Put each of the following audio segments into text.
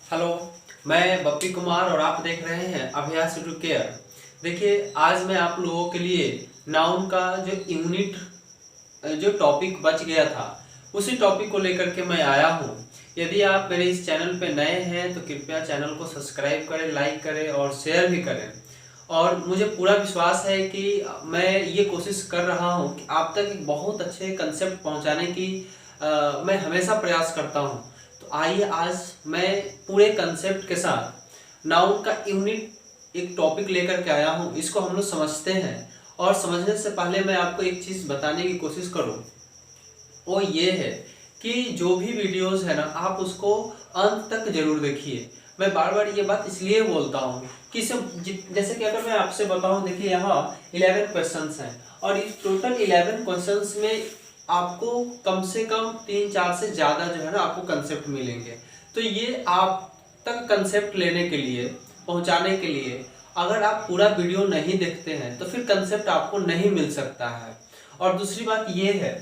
Hello, मैं बप्पी कुमार और आप देख रहे हैं अभ्यास टू केयर। देखिए, आज मैं आप लोगों के लिए नाउन का जो यूनिट जो टॉपिक बच गया था उसी टॉपिक को लेकर के मैं आया हूँ। यदि आप मेरे इस चैनल पे नए हैं तो कृपया चैनल को सब्सक्राइब करें, लाइक करें और शेयर भी करें। और मुझे पूरा विश्वास है कि मैं ये कोशिश कर रहा हूँ कि आप तक एक बहुत अच्छे कंसेप्ट पहुँचाने की मैं हमेशा प्रयास करता हूँ। तो आइए आज मैं पूरे कंसेप्ट के साथ नाउन का यूनिट एक टॉपिक लेकर के आया हूँ। इसको हम लोग समझते हैं और समझने से पहले मैं आपको एक चीज़ बताने की कोशिश करूँ, वो ये है कि जो भी वीडियोस है ना, आप उसको अंत तक जरूर देखिए। मैं बार बार ये बात इसलिए बोलता हूँ कि जैसे कि अगर मैं आपसे बताऊँ, देखिए यहाँ 11 क्वेश्चंस हैं और इस टोटल 11 क्वेश्चंस में आपको कम से कम 3-4 से ज़्यादा जो है ना आपको कंसेप्ट मिलेंगे। तो ये आप तक कंसेप्ट लेने के लिए, पहुँचाने के लिए अगर आप पूरा वीडियो नहीं देखते हैं तो फिर कंसेप्ट आपको नहीं मिल सकता है। और दूसरी बात ये है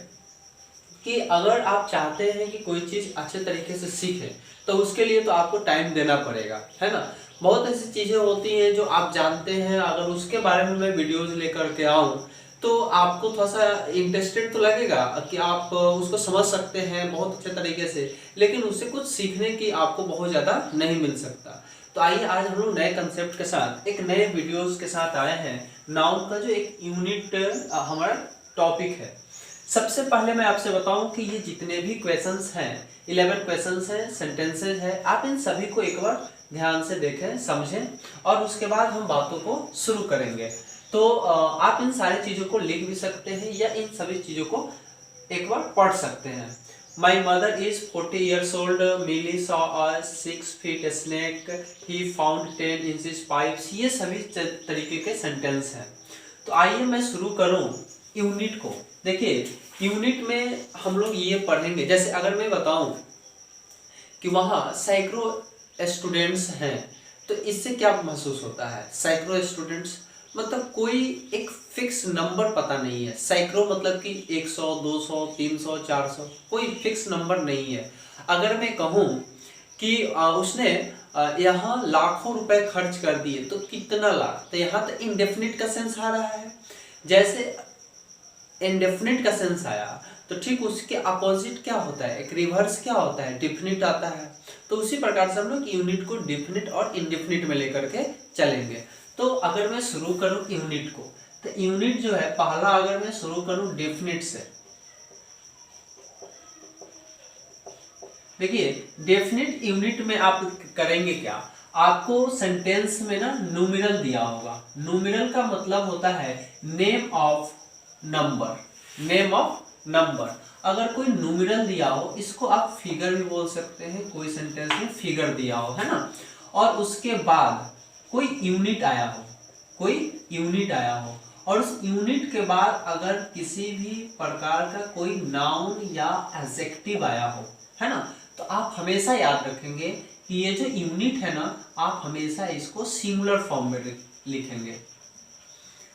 कि अगर आप चाहते हैं कि कोई चीज़ अच्छे तरीके से सीखें तो उसके लिए तो आपको टाइम देना पड़ेगा, है ना। बहुत ऐसी चीज़ें होती हैं जो आप जानते हैं, अगर उसके बारे में मैं वीडियोज़ लेकर के आऊँ तो आपको थोड़ा सा इंटरेस्टेड तो लगेगा कि आप उसको समझ सकते हैं बहुत अच्छे तरीके से, लेकिन उससे कुछ सीखने की आपको बहुत ज़्यादा नहीं मिल सकता। तो आइए आज हम लोग नए कंसेप्ट के साथ एक नए वीडियोज़ के साथ आए हैं। नाउन का जो एक यूनिट हमारा टॉपिक है। सबसे पहले मैं आपसे बताऊं कि ये जितने भी क्वेश्चंस हैं, 11 क्वेश्चंस हैं, सेंटेंसेज हैं, आप इन सभी को एक बार ध्यान से देखें, समझें और उसके बाद हम बातों को शुरू करेंगे। तो आप इन सारी चीज़ों को लिख भी सकते हैं या इन सभी चीज़ों को एक बार पढ़ सकते हैं। My mother is 40 years old. Millie saw a 6 feet snake. He found 10 inches pipes. ये सभी तरीके के सेंटेंस हैं। तो आइए मैं शुरू करूं यूनिट को। देखिए, यूनिट में हम लोग ये पढ़ेंगे, जैसे अगर मैं बताऊं कि वहाँ सैकड़ों स्टूडेंट्स हैं तो इससे क्या महसूस होता है। सैकड़ों स्टूडेंट्स मतलब कोई एक फिक्स नंबर पता नहीं है। सैकड़ों मतलब कि 100, 200, 300, 400, कोई फिक्स नंबर नहीं है। अगर मैं कहूँ कि उसने यहाँ लाखों रुपए खर्च कर दिए तो कितना लाख, तो यहाँ तो इंडेफिनिट का सेंस आ रहा है। जैसे इंडेफिनिट का सेंस आया तो ठीक उसके अपोजिट क्या होता है, एक रिवर्स क्या होता है, डिफिनिट आता है। तो उसी प्रकार से हम लोग यूनिट को डिफिनिट और इंडेफिनिट में लेकर के चलेंगे। तो अगर मैं शुरू करूं यूनिट को, तो यूनिट जो है पहला, अगर मैं शुरू करूं डेफिनिट से, देखिए डेफिनिट यूनिट में आप करेंगे क्या, आपको सेंटेंस में ना न्यूमेरल दिया होगा। न्यूमेरल का मतलब होता है name of number, name of number. अगर कोई न्यूमेरल दिया हो, इसको आप फिगर भी बोल सकते हैं, कोई सेंटेंस में फिगर दिया हो, है ना, और उसके बाद कोई यूनिट आया हो, कोई यूनिट आया हो, और उस यूनिट के बाद अगर किसी भी प्रकार का कोई नाउन या एडजेक्टिव आया हो, है ना, तो आप हमेशा याद रखेंगे कि ये जो यूनिट है ना, आप हमेशा इसको सिंगुलर फॉर्म में लिखेंगे।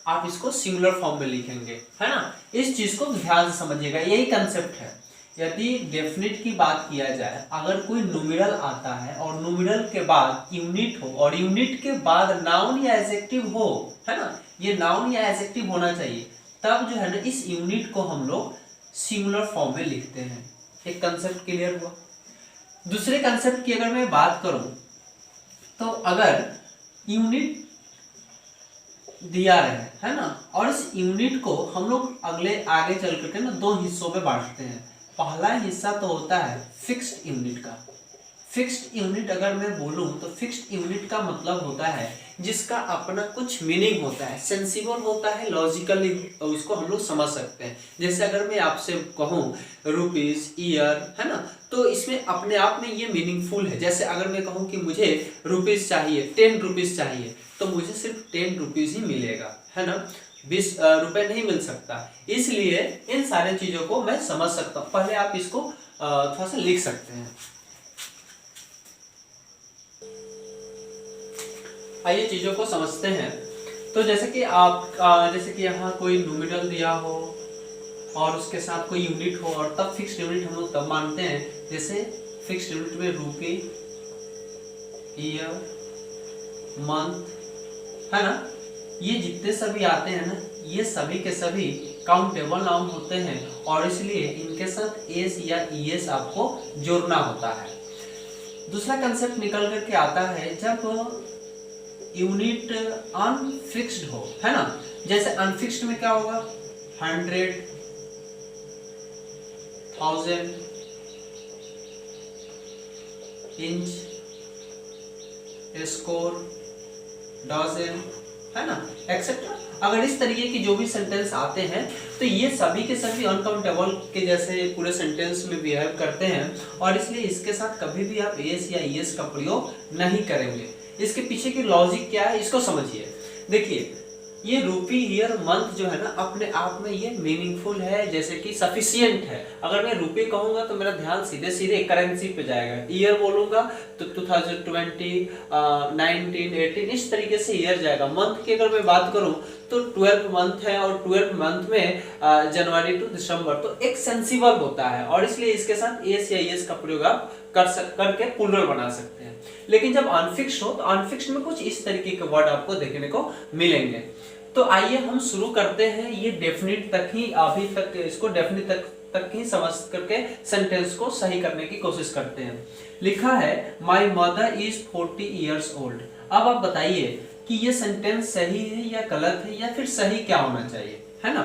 आप इसको सिंगुलर फॉर्म में लिखेंगे, है ना। इस चीज को ध्यान से समझिएगा, यही कंसेप्ट है। यदि डेफिनिट की बात किया जाए, अगर कोई न्यूमेरल आता है और न्यूमेरल के बाद यूनिट हो और यूनिट के बाद नाउन या एडजेक्टिव हो, है ना, ये नाउन या एडजेक्टिव होना चाहिए, तब जो है ना इस यूनिट को हम लोग सिंगुलर फॉर्म में लिखते हैं। एक कंसेप्ट क्लियर हुआ। दूसरे कंसेप्ट की अगर मैं बात करूं तो अगर यूनिट दिया रहे, है ना, और इस यूनिट को हम लोग आगे चल करके ना दो हिस्सों में बांटते हैं। पहला हिस्सा तो होता है फिक्स्ड यूनिट का। फिक्स्ड यूनिट अगर मैं बोलूं तो फिक्स्ड यूनिट का मतलब होता है जिसका अपना कुछ मीनिंग होता है, सेंसिबल होता है, लॉजिकली उसको हम लोग समझ सकते हैं। जैसे अगर मैं आपसे कहूँ रुपीज, ईयर, है ना, तो इसमें अपने आप में ये मीनिंगफुल है। जैसे अगर मैं कहूँ कि मुझे रुपीज चाहिए, 10 रुपीज चाहिए, तो मुझे सिर्फ 10 रुपीज ही मिलेगा, है ना, 20 रुपए नहीं मिल सकता। इसलिए इन सारे चीजों को मैं समझ सकता हूँ। पहले आप इसको थोड़ा सा लिख सकते हैं। आइए चीजों को समझते हैं। तो जैसे कि आप जैसे कि यहाँ कोई न्यूमेरल दिया हो और उसके साथ कोई यूनिट हो, और तब फिक्स्ड यूनिट हम लोग तब मानते हैं, जैसे फिक्स्ड यूनिट में रुपी, ईयर, मंथ, है ना, ये जितने सभी आते हैं ना, ये सभी के सभी काउंटेबल नाउन होते हैं और इसलिए इनके साथ एस या ईएस आपको जोड़ना होता है। दूसरा कंसेप्ट निकल करके आता है जब यूनिट अनफिक्स्ड हो, है ना, जैसे अनफिक्स्ड में क्या होगा, 100, 1000, इंच, स्कोर, डजन, है ना, एक्सेट्रा। अगर इस तरीके की जो भी सेंटेंस आते हैं तो ये सभी के सभी अनकाउंटेबल के जैसे पूरे सेंटेंस में बिहेव करते हैं और इसलिए इसके साथ कभी भी आप एस या ईएस का प्रयोग नहीं करेंगे। इसके पीछे की लॉजिक क्या है इसको समझिए। देखिए, ये रूपी, ईयर, मंथ जो है ना, अपने आप में ये मीनिंगफुल है, जैसे कि सफिशिएंट है। अगर मैं रुपये कहूंगा तो मेरा ध्यान सीधे सीधे करेंसी पे जाएगा। ईयर बोलूंगा तो 2020, 19, 18 इस तरीके से ईयर जाएगा। मंथ की अगर मैं बात करूं तो 12 मंथ है और 12 मंथ में जनवरी टू दिसंबर, तो एक सेंसिबल होता है और इसलिए इसके साथ एस या ईएस का प्रयोग आप करके प्लूरल बना सकते हैं। लेकिन जब अनफिक्स्ड हो तो अनफिक्स्ड में कुछ इस तरीके के वर्ड आपको देखने को मिलेंगे। तो आइए हम शुरू करते हैं। ये डेफिनिट तक ही, अभी तक इसको डेफिनिट तक ही समझ करके सेंटेंस को सही करने की कोशिश करते हैं। लिखा है my mother is 40 years old. अब आप बताइए कि ये सेंटेंस सही है या गलत है या फिर सही क्या होना चाहिए, है ना।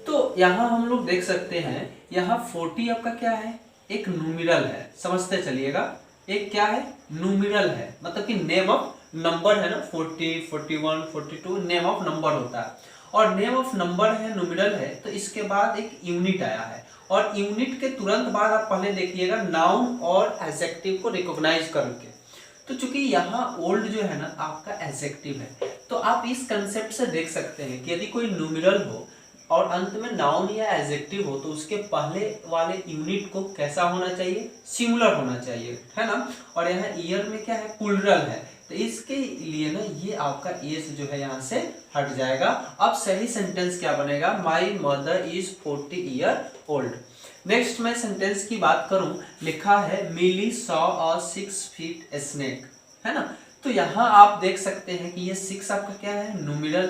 तो यहाँ हम लोग देख सकते हैं, यहाँ 40 आपका क्या है, एक न्यूमेरल है, समझते चलिएगा। एक क्या है, न्यूमेरल है, मतलब कि नेम ऑफ नंबर है ना, 40, 41, 42 नेम ऑफ नंबर होता है और नेम ऑफ नंबर है, न्यूमेरल है, तो इसके बाद एक यूनिट आया है और यूनिट के तुरंत बाद आप पहले देखिएगा नाउन और एडजेक्टिव को रिकॉग्नाइज करके। तो चूंकि यहाँ ओल्ड जो है ना आपका एडजेक्टिव है, तो आप इस कंसेप्ट से देख सकते हैं कि यदि कोई न्यूमेरल हो और अंत में नाउन या एडजेक्टिव हो तो उसके पहले वाले यूनिट को कैसा होना चाहिए, सिंगुलर होना चाहिए, है ना। और यहाँ ईयर में क्या है, प्लूरल है, तो इसके लिए ना ये आपका एस जो है यहाँ से हट जाएगा। अब सही सेंटेंस क्या बनेगा, my mother is 40 year old. Next मैं सेंटेंस की बात करूं, लिखा है मिली सॉ अ 6 फीट स्नेक, है ना। तो यहाँ आप देख सकते हैं कि ये 6 आपका क्या है, न्यूमेरल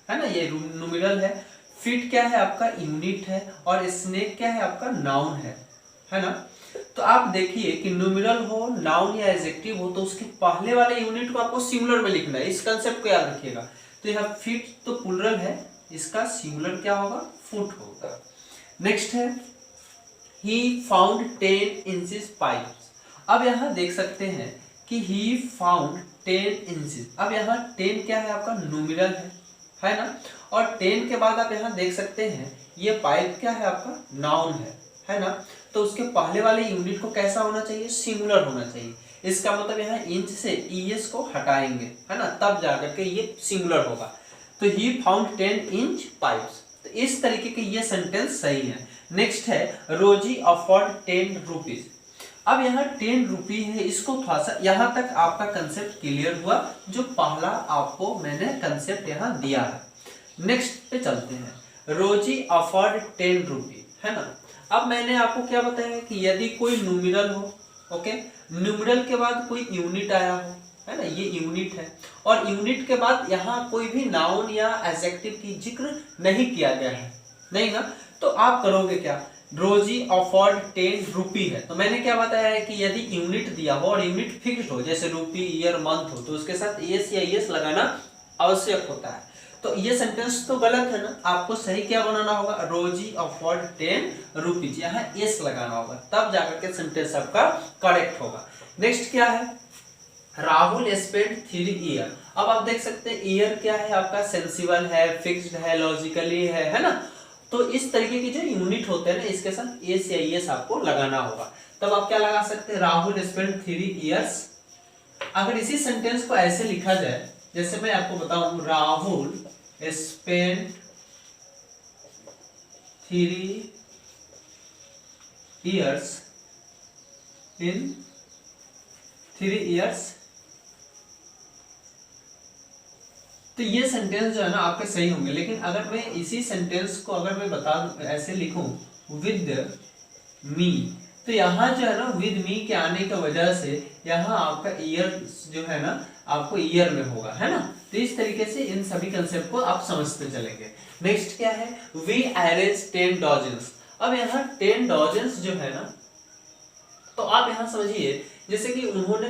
है ना, ये न्यूमेरल है। फीट क्या है आपका यूनिट है और स्नेक क्या है आपका नाउन है ना। तो आप देखिए कि न्यूमेरल हो, नाउन या एडजेक्टिव हो तो उसके पहले वाले यूनिट को आपको सिंगुलर में लिखना है। इस कंसेप्ट को याद रखिएगा। तो यह फीट तो प्लूरल है, इसका सिंगुलर क्या होगा, फुट होगा। नेक्स्ट है ही फाउंड 10 इंचेस पाइप्स। अब यहाँ देख सकते हैं कि ही फाउंड 10 इंचेस। अब यहाँ 10 क्या है आपका, न्यूमेरल है ना। और 10 के बाद आप यहाँ देख सकते हैं ये पाइप क्या है आपका, नाउन है ना। तो उसके पहले वाले यूनिट को कैसा होना चाहिए, सिंगुलर होना चाहिए। इसका मतलब यहाँ इंच से ईएस को हटाएंगे, है ना, तब जाकर के ये सिंगुलर होगा। तो ही फाउंड 10 इंच पाइप्स। तो इस तरीके के ये सेंटेंस सही है। नेक्स्ट है रोजी अफोर्ड 10 रुपीज। अब यहाँ 10 रुपी है, इसको थोड़ा सा यहाँ तक आपका कंसेप्ट क्लियर हुआ, जो पहला आपको मैंने कंसेप्ट यहाँ दिया है। नेक्स्ट पे चलते हैं, रोजी अफोर्ड 10 रुपी, है ना। अब मैंने आपको क्या बताया कि यदि कोई न्यूमेरल हो, ओके, न्यूमेरल के बाद कोई यूनिट आया हो, है ना, ये यूनिट है और यूनिट के बाद यहाँ कोई भी नाउन या एडजेक्टिव की जिक्र नहीं किया गया है, नहीं ना। तो आप करोगे क्या, रोजी अफोर्ड 10 रुपी है, तो मैंने क्या बताया है कि यदि यूनिट दिया हो और यूनिट फिक्स्ड हो, जैसे रुपी, ईयर, मंथ हो, तो उसके साथ एस या ईएस लगाना आवश्यक होता है। तो ये सेंटेंस तो गलत है ना, आपको सही क्या बनाना होगा, रोजी अफोर्ड 10 रुपीज, यहाँ एस लगाना होगा, तब जाकर के सेंटेंस आपका करेक्ट होगा। नेक्स्ट क्या है, राहुल स्पेंड 3 ईयर। अब आप देख सकते हैं ईयर क्या है आपका, सेंसिबल है, फिक्स्ड है, लॉजिकली है ना। तो इस तरीके की जो यूनिट होते हैं ना, इसके साथ एस या ईएस आपको लगाना होगा। तब आप क्या लगा सकते हैं, राहुल स्पेंड 3 ईयर्स। अगर इसी सेंटेंस को ऐसे लिखा जाए, जैसे मैं आपको बताऊं, Rahul spend 3 years in 3 years, तो ये सेंटेंस जो है ना आपके सही होंगे। लेकिन अगर मैं इसी सेंटेंस को अगर मैं बता ऐसे लिखूं, विद मी, तो यहाँ जो है ना विद मी के आने की वजह से यहाँ आपका ईयर जो है ना आपको ईयर में होगा, है ना। तो इस तरीके से इन सभी कंसेप्ट को आप समझते चलेंगे। नेक्स्ट क्या है, वी अरेंज 10 डॉजन्स। अब यहाँ 10 डॉजन्स जो है ना, तो आप यहाँ समझिए जैसे कि उन्होंने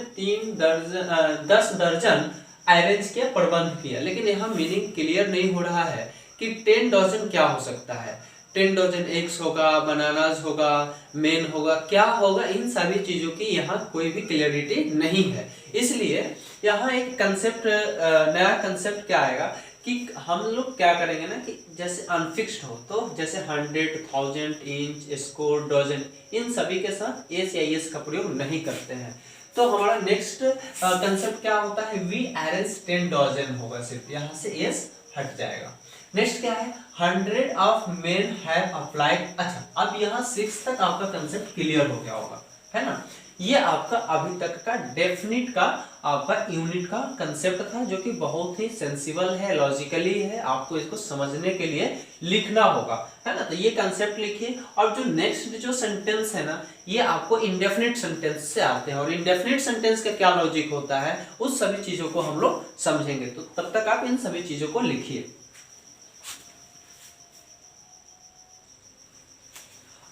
10 दर्जन अरेंज किया, प्रबंध किया, लेकिन यहाँ मीनिंग क्लियर नहीं हो रहा है कि 10 डॉजन क्या हो सकता है। 10 डॉजन एग्स होगा, बनानास होगा, मेन होगा, क्या होगा, इन सभी चीजों की यहाँ कोई भी क्लियरिटी नहीं है। इसलिए यहाँ एक कंसेप्ट, नया कंसेप्ट क्या आएगा कि हम लोग क्या करेंगे ना कि जैसे अनफिक्स्ड हो, तो जैसे 100, 1000, इंच, स्कोर, डॉजन, इन सभी के साथ एस या एस का प्रयोग नहीं करते हैं। तो हमारा नेक्स्ट कंसेप्ट क्या होता है, वी अरेंज 10 डॉजन होगा, सिर्फ यहाँ से एस हट जाएगा। नेक्स्ट क्या है, 100 ऑफ मेन हैव अप्लाइड। अच्छा, अब यहाँ 6 तक आपका कंसेप्ट क्लियर हो गया होगा, है ना। ये आपका अभी तक का डेफिनिट का आपका यूनिट का कंसेप्ट था, जो कि बहुत ही सेंसिबल है, लॉजिकली है, आपको इसको समझने के लिए लिखना होगा, है ना। तो ये कंसेप्ट लिखिए। और जो नेक्स्ट जो सेंटेंस है ना, ये आपको इंडेफिनिट सेंटेंस से आते हैं, और इंडेफिनिट सेंटेंस का क्या लॉजिक होता है, उस सभी चीजों को हम लोग समझेंगे। तो तब तक आप इन सभी चीजों को लिखिए।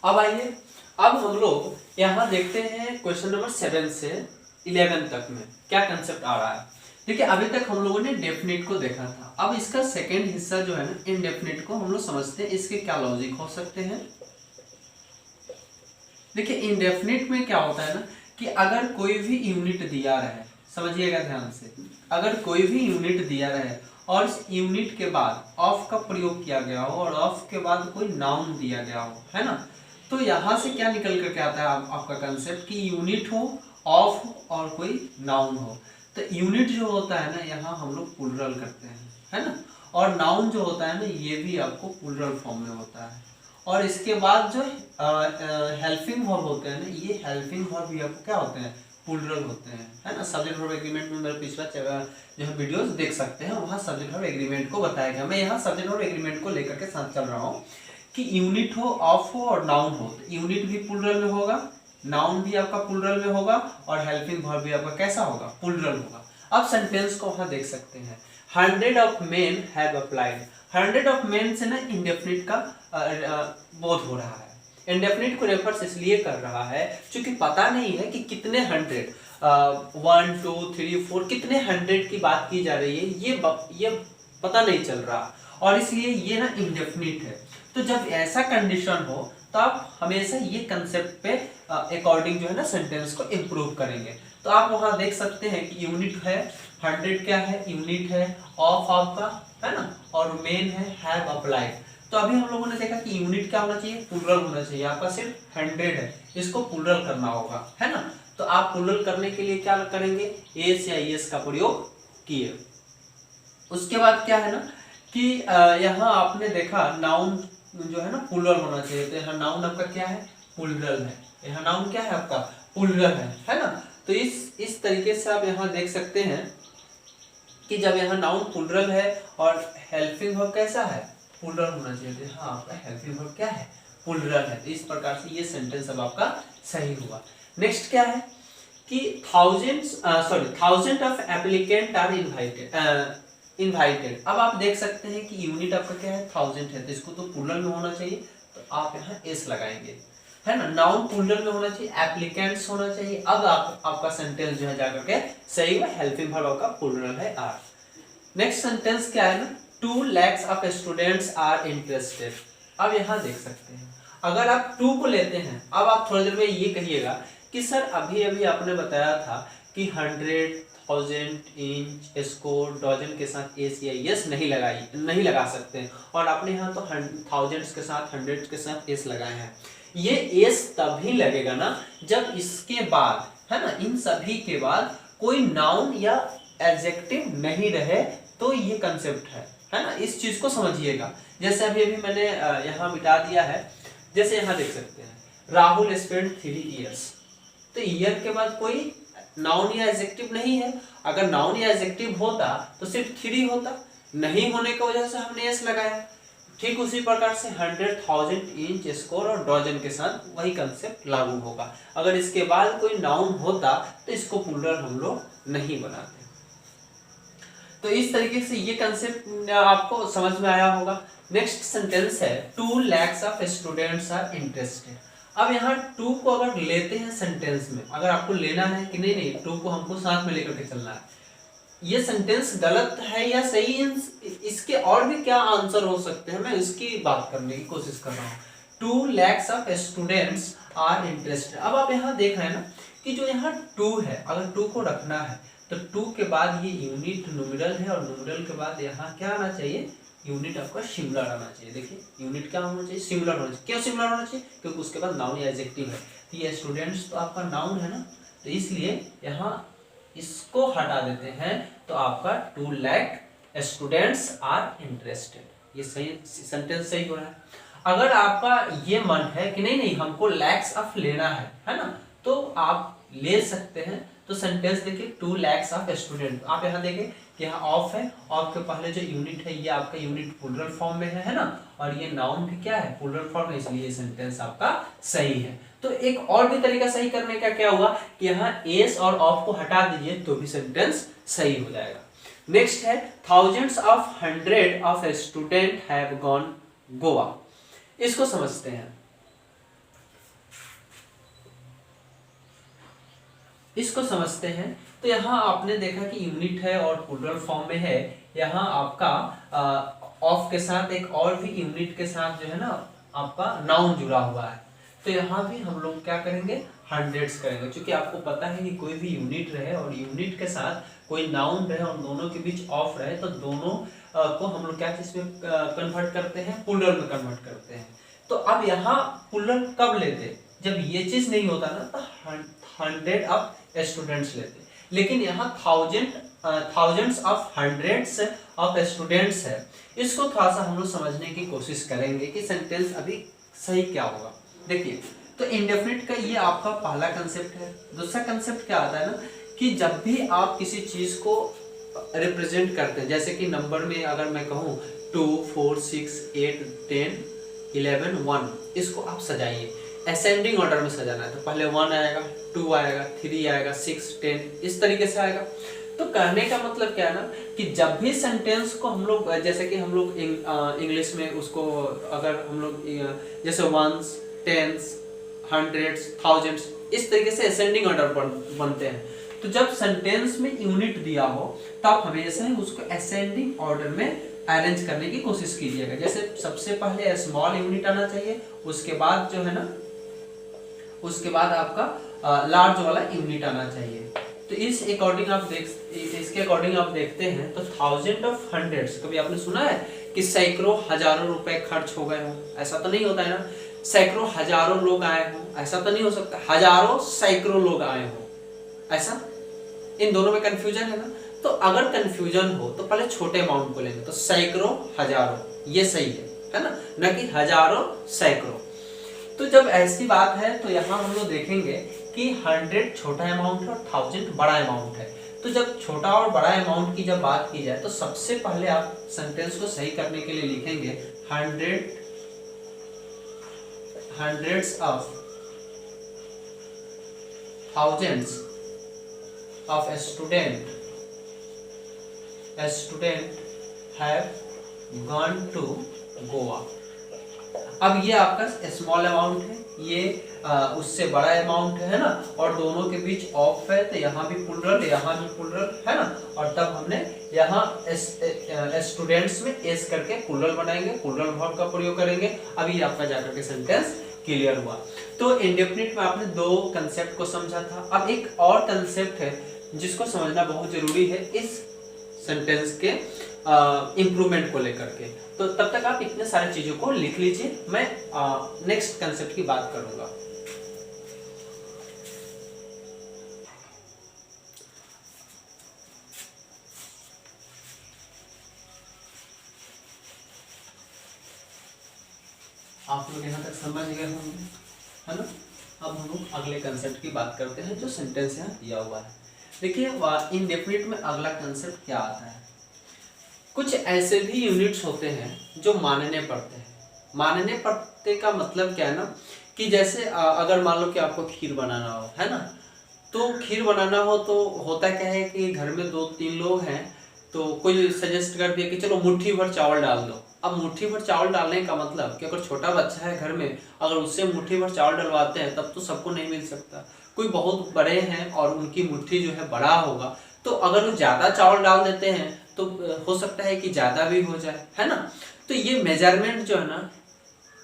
अब आइए, अब हम लोग यहाँ देखते हैं क्वेश्चन नंबर 7 से 11 तक में क्या कंसेप्ट आ रहा है। देखिए, अभी तक हम लोगों ने डेफिनिट को देखा था, अब इसका सेकेंड हिस्सा जो है ना इनडेफिनिट को हम लोग समझते हैं, इसके क्या लॉजिक हो सकते हैं। देखिए, इनडेफिनिट में क्या होता है ना कि अगर कोई भी यूनिट दिया रहे, समझिएगा ध्यान से, अगर कोई भी यूनिट दिया रहे और इस यूनिट के बाद ऑफ का प्रयोग किया गया हो और ऑफ के बाद कोई नाउन दिया गया हो, है ना, तो यहाँ से क्या निकल करके आता है आपका कंसेप्ट कि यूनिट हो, ऑफ हो और कोई नाउन हो। तो यूनिट जो होता है ना, यहाँ हम लोग प्लूरल करते हैं, है ना, और नाउन जो होता है ना, ये भी आपको प्लूरल फॉर्म में होता है। और इसके बाद जो हेल्पिंग वर्ब होते हैं ना, ये हेल्पिंग वर्ब भी आपको क्या होते हैं, प्लूरल होते हैं, है ना। सब्जेक्ट वर्ब एग्रीमेंट में मेरा पिछला जो है वीडियोस देख सकते हैं, वहाँ सब्जेक्ट वर्ब एग्रीमेंट को बताया गया। मैं यहाँ सब्जेक्ट वर्ब एग्रीमेंट को लेकर के साथ चल रहा हूँ कि यूनिट हो, ऑफ हो और नाउन हो, तो यूनिट भी प्लूरल में होगा, नाउन भी आपका प्लूरल में होगा, और हेल्पिंग वर्ब भी आपका कैसा होगा, प्लूरल होगा। अब सेंटेंस को वहां देख सकते हैं, 100 of men have applied. 100 of main से ना इंडेफिनिट का बोध हो रहा है। इंडेफिनिट को रेफर्स इसलिए कर रहा है क्योंकि पता नहीं है कि कितने 100, 1 2 3 4 कितने 100 की बात की जा रही है, ये पता नहीं चल रहा, और इसलिए ये ना इंडेफिनिट है। तो जब ऐसा कंडीशन हो तो आप हमेशा ये कंसेप्ट पे अकॉर्डिंग जो है ना सेंटेंस को इम्प्रूव करेंगे। तो आप वहां देख सकते हैं कि यूनिट है, 100 क्या है, यूनिट है, ऑफ आपका, है ना, और मेन है, हैव अप्लाइड। तो अभी हम लोगों ने देखा कि यूनिट क्या होना चाहिए, प्लूरल होना चाहिए, आपका सिर्फ 100 है, इसको प्लूरल करना होगा, है ना। तो आप प्लूरल करने के लिए क्या करेंगे, एस या एस का प्रयोग किए। उसके बाद क्या है ना कि यहाँ आपने देखा नाउन जो है ना प्लूरल होना चाहिए, तो यहाँ नाउन आपका क्या है, प्लूरल है, यहाँ नाउन क्या है आपका, प्लूरल है ना। तो इस तरीके से आप यहाँ देख सकते हैं कि जब यहाँ नाउन प्लूरल है और हेल्पिंग वर्ब कैसा है, प्लूरल होना चाहिए, तो हाँ आपका हेल्पिंग वर्ब क्या है, प्लूरल है। तो इस प्रकार से ये सेंटेंस अब आपका सही हुआ। नेक्स्ट क्या है कि 1000 ऑफ एप्लीकेंट आर इनवाइटेड। अब आप देख सकते हैं कि यूनिट आपका क्या है, 1000 है, तो इसको तो प्लूरल में होना चाहिए, तो आप यहाँ एस लगाएंगे, है ना। नाउन प्लूरल में होना चाहिए, एप्लीकेंट्स होना चाहिए। अब आपका सेंटेंस जो है जाकर के सही है, हेल्पिंग वर्ब आपका प्लूरल है, आर। नेक्स्ट सेंटेंस क्या है ना, 2 lakhs of students are interested. अब यहाँ देख सकते हैं, अगर आप 2 को लेते हैं, अब आप थोड़ी देर में ये कहिएगा कि सर अभी आपने बताया था कि 100, 1000, इंच, स्कोर, डॉजन के साथ एस या एस नहीं लगा सकते, और आपने यहाँ तो 1000 के साथ 100 के साथ एस लगाए हैं। ये एस तभी लगेगा ना जब इसके बाद, है ना, इन सभी के बाद कोई नाउन या एडजेक्टिव नहीं रहे, तो ये कंसेप्ट है ना। इस चीज को समझिएगा। जैसे अभी मैंने यहाँ मिटा दिया है, जैसे यहाँ देख सकते हैं राहुल स्पेंड 3 इयर्स, तो ईयर के बाद कोई नाउन या एडजेक्टिव नहीं है। अगर नाउन या एडजेक्टिव होता तो सिर्फ 3 होता, नहीं होने की वजह से हमने एस लगाया। ठीक उसी प्रकार से 100,000 इंच स्क्वायर और डजन के साथ वही कंसेप्ट लागू होगा। अगर इसके बाद कोई नाउन होता तो इसको प्लूरल हम लोग नहीं बनाते। तो इस तरीके से ये कंसेप्ट आपको समझ में आया होगा। नेक्स्ट सेंटेंस है 2 lakhs of students are interested. अब यहाँ 2 को अगर लेते हैं सेंटेंस में, अगर आपको लेना है कि नहीं 2 को हमको साथ में लेकर के चलना है, ये सेंटेंस गलत है या सही, इसके और भी क्या आंसर हो सकते हैं, मैं इसकी बात करने की कोशिश कर रहा हूँ। 2 lakhs of students are interested. अब आप यहाँ देख रहे हैं ना कि जो यहाँ 2 है, अगर 2 को रखना है तो 2 के बाद ये यूनिट न्यूमेरल है और न्यूमेरल के बाद यहाँ क्या आना चाहिए, यूनिट आपका सिंगुलर आना चाहिए। देखिए यूनिट क्या होना चाहिए, सिंगुलर होना चाहिए। क्यों सिंगुलर होना चाहिए, क्योंकि उसके बाद नाउन या एडजेक्टिव है। तो ये स्टूडेंट्स तो आपका नाउन है ना, तो इसलिए यहाँ इसको हटा देते हैं तो आपका 2 लाख स्टूडेंट्स आर इंटरेस्टेड। ये सही सेंटेंस सही हो रहा है। अगर आपका ये मन है कि नहीं हमको लैक्स ऑफ लेना है ना, तो आप ले सकते हैं। तो सेंटेंस देखिए 2 lakhs ऑफ स्टूडेंट। आप यहाँ देखें कि यहाँ ऑफ है, ऑफ के पहले जो यूनिट है ये आपका यूनिट प्लूरल फॉर्म में है ना, और ये नाउन भी क्या है, प्लूरल फॉर्म है, इसलिए ये सेंटेंस आपका सही है। तो एक और भी तरीका सही करने का क्या हुआ कि यहाँ एस और ऑफ को हटा दीजिए तो भी सेंटेंस सही हो जाएगा। नेक्स्ट है thousands of hundred of student have gone Goa. इसको समझते हैं। तो यहाँ आपने देखा कि यूनिट है और प्लूरल फॉर्म में है। यहाँ आपका ऑफ के साथ एक और भी यूनिट के साथ जो है ना आपका नाउन जुड़ा हुआ है। तो यहाँ भी हम लोग क्या करेंगे, हंड्रेड्स करेंगे, क्योंकि आपको पता है कि कोई भी यूनिट रहे और यूनिट के साथ कोई नाउन रहे और दोनों के बीच ऑफ रहे तो दोनों को हम लोग क्या चीज में कन्वर्ट करते हैं, प्लूरल में कन्वर्ट करते हैं। तो अब यहाँ प्लूरल कब लेते, जब ये चीज नहीं होता ना तो 100 ऑफ स्टूडेंट्स लेते। लेकिन यहाँ thousands of hundreds of students है। इसको थोड़ा सा हम लोग समझने की कोशिश करेंगे कि सेंटेंस अभी सही क्या होगा। देखिए तो इंडेफिनिट का ये आपका पहला कंसेप्ट है। दूसरा कंसेप्ट क्या आता है ना कि जब भी आप किसी चीज को रिप्रेजेंट करते हैं, जैसे कि नंबर में अगर मैं कहूँ 2 4 6 8 10 11 1, इसको आप सजाइए, असेंडिंग ऑर्डर में सजाना है। तो पहले 1 आएगा, 2 आएगा, 3 आएगा, 6 10 इस तरीके से आएगा। तो कहने का मतलब क्या है ना कि जब भी सेंटेंस को हम लोग, जैसे कि हम लोग इंग्लिश में उसको अगर हम लोग जैसे वंस, टेंस, हंड्रेड्स, थाउजेंड्स इस तरीके से असेंडिंग ऑर्डर बनते हैं। तो जब सेंटेंस में यूनिट दिया हो तब हमेशा उसको असेंडिंग ऑर्डर में अरेंज करने की कोशिश कीजिएगा। जैसे सबसे पहले स्मॉल यूनिट आना चाहिए, उसके बाद जो है ना उसके बाद आपका लार्ज वाला यूनिट आना चाहिए। तो इस अकॉर्डिंग इसके अकॉर्डिंग आप देखते हैं तो थाउजेंड ऑफ हंड्रेड्स, कभी आपने सुना है कि सैकड़ों हजारों रुपए खर्च हो गए हो, ऐसा तो नहीं होता है ना। सैकड़ों हजारों लोग आए हो, ऐसा तो नहीं हो सकता। हजारों सैकड़ों लोग आए हो, ऐसा, इन दोनों में कंफ्यूजन है ना। तो अगर कंफ्यूजन हो तो पहले छोटे अमाउंट को लेंगे, तो सैकड़ों हजारों ये सही है ना, न कि हजारों सैकड़ों। तो जब ऐसी बात है तो यहाँ हम लोग देखेंगे कि 100 छोटा अमाउंट है और 1000 बड़ा अमाउंट है। तो जब छोटा और बड़ा अमाउंट की जब बात की जाए तो सबसे पहले आप सेंटेंस को सही करने के लिए लिखेंगे hundreds of thousands of student have gone to Goa. अब ये आपका स्मॉल अमाउंट है, ये उससे बड़ा अमाउंट है ना, और दोनों के बीच ऑफ है तो यहाँ भी प्लूरल यहाँ भी प्लूरल है ना, और तब हमने यहाँ स्टूडेंट्स में एस करके प्लूरल बनाएंगे, प्लूरल वर्ब का प्रयोग करेंगे। अभी आपका जाकर के सेंटेंस क्लियर हुआ। तो इंडेफिनिट में आपने 2 कंसेप्ट को समझा था। अब एक और कंसेप्ट है जिसको समझना बहुत जरूरी है इस सेंटेंस के इम्प्रूवमेंट को लेकर के। तो तब तक आप इतने सारी चीजों को लिख लीजिए, मैं नेक्स्ट कंसेप्ट की बात करूंगा। आप लोग यहाँ तक समझ गए होंगे, है ना। अब हम लोग अगले कंसेप्ट की बात करते हैं जो सेंटेंस यहाँ दिया हुआ है। देखिए इंडेफिनिट में अगला कंसेप्ट क्या आता है। कुछ ऐसे भी यूनिट्स होते हैं जो मानने पड़ते हैं। मानने पड़ते का मतलब क्या है ना, कि जैसे अगर मान लो कि आपको खीर बनाना हो, है ना, तो खीर बनाना हो तो होता क्या है कि घर में 2-3 लोग हैं, तो कोई सजेस्ट कर दिया कि चलो मुट्ठी भर चावल डाल दो। अब मुट्ठी भर चावल डालने का मतलब कि अगर छोटा बच्चा है घर में, अगर उससे मुट्ठी भर चावल डलवाते हैं तब तो सबको नहीं मिल सकता। कोई बहुत बड़े हैं और उनकी मुट्ठी जो है बड़ा होगा, तो अगर वो ज़्यादा चावल डाल देते हैं तो हो सकता है कि ज़्यादा भी हो जाए, है ना। तो ये मेजरमेंट जो है ना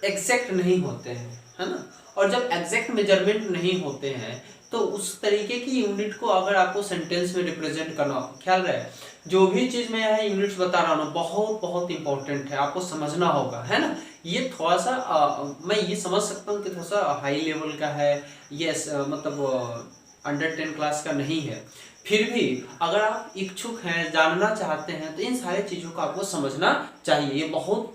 एग्जैक्ट नहीं होते हैं, है ना। और जब एग्जैक्ट मेजरमेंट नहीं होते हैं तो उस तरीके की यूनिट को अगर आपको सेंटेंस में रिप्रेजेंट करना हो, ख्याल रहे जो भी चीज मैं यहाँ यूनिट्स बता रहा हूँ बहुत बहुत इंपॉर्टेंट है, आपको समझना होगा, है ना। ये थोड़ा सा मैं ये समझ सकता हूँ कि थोड़ा सा हाई लेवल का है, ये मतलब अंडर 10 क्लास का नहीं है, फिर भी अगर आप इच्छुक हैं, जानना चाहते हैं, तो इन सारी चीज़ों को आपको समझना चाहिए। ये बहुत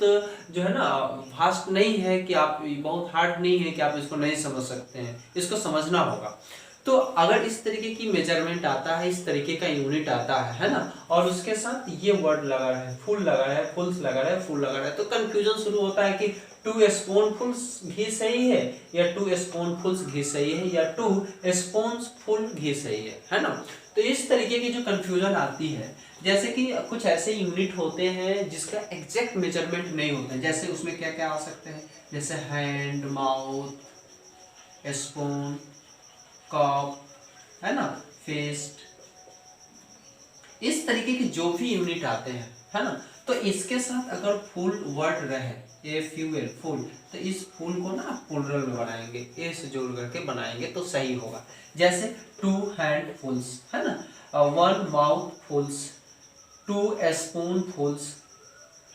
जो है ना फास्ट नहीं है कि आप, बहुत हार्ड नहीं है कि आप इसको नहीं समझ सकते हैं, इसको समझना होगा। तो अगर इस तरीके की मेजरमेंट आता है, इस तरीके का यूनिट आता है ना, और उसके साथ ये वर्ड लगा रहा है, फुल लगा रहा है, फुल्स लगा रहा है, फुल लगा रहा है, तो कंफ्यूजन शुरू होता है कि 2 स्पूनफुल्स घी सही है या 2 स्पूनफुल्स घी सही है या 2 स्पूनफुल घी सही है ना। तो इस तरीके की जो कंफ्यूजन आती है, जैसे कि कुछ ऐसे यूनिट होते हैं जिसका एग्जैक्ट मेजरमेंट नहीं होता है, जैसे उसमें क्या क्या आ सकते हैं, जैसे हैंड, माउथ, स्पून, कप, है ना, फेस्ट, इस तरीके के जो भी यूनिट आते हैं, है ना, तो इसके साथ अगर फुल वर्ड रहे, ए फ्यूएल फुल, तो इस फुल को ना आप प्लुरल में बनाएंगे, ए से जोड़ करके बनाएंगे तो सही होगा। जैसे 2 हैंड फुल्स, है ना, 1 माउथ फुल्स, 2 स्पून फुल्स,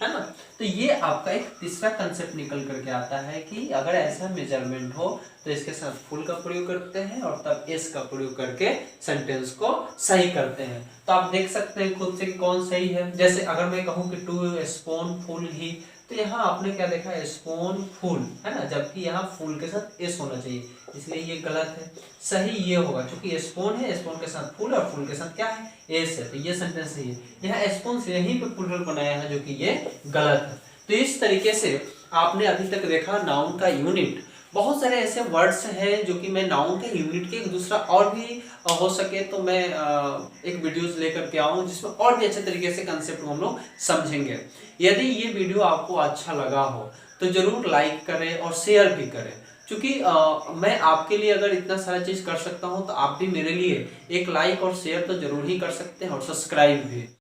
है ना। तो ये आपका एक तीसरा कंसेप्ट निकल करके आता है कि अगर ऐसा मेजरमेंट हो तो इसके साथ फुल का प्रयोग करते हैं और तब एस का प्रयोग करके सेंटेंस को सही करते हैं। तो आप देख सकते हैं खुद से कि कौन सही है। जैसे अगर मैं कहूँ कि 2 स्पून फुल घी, तो यहाँ आपने क्या देखा, स्पून फुल, है ना, जबकि यहाँ फुल के साथ एस होना चाहिए, इसलिए ये गलत है। सही ये होगा क्योंकि स्पून है, स्पून के साथ फुल और फुल के साथ क्या है, एस है, तो ये सेंटेंस सही है। यहाँ स्पून से यहीं पे प्लुरल बनाया है जो कि ये गलत है। तो इस तरीके से आपने अभी तक देखा नाउन का यूनिट। बहुत सारे ऐसे वर्ड्स हैं जो कि मैं नाउन के यूनिट के दूसरा और भी हो सके तो मैं एक वीडियोस लेकर के आऊँ जिसमें और भी अच्छे तरीके से कंसेप्ट को हम लोग समझेंगे। यदि ये वीडियो आपको अच्छा लगा हो तो जरूर लाइक करें और शेयर भी करें, क्योंकि मैं आपके लिए अगर इतना सारा चीज कर सकता हूँ तो आप भी मेरे लिए एक लाइक और शेयर तो जरूर ही कर सकते हैं और सब्सक्राइब भी।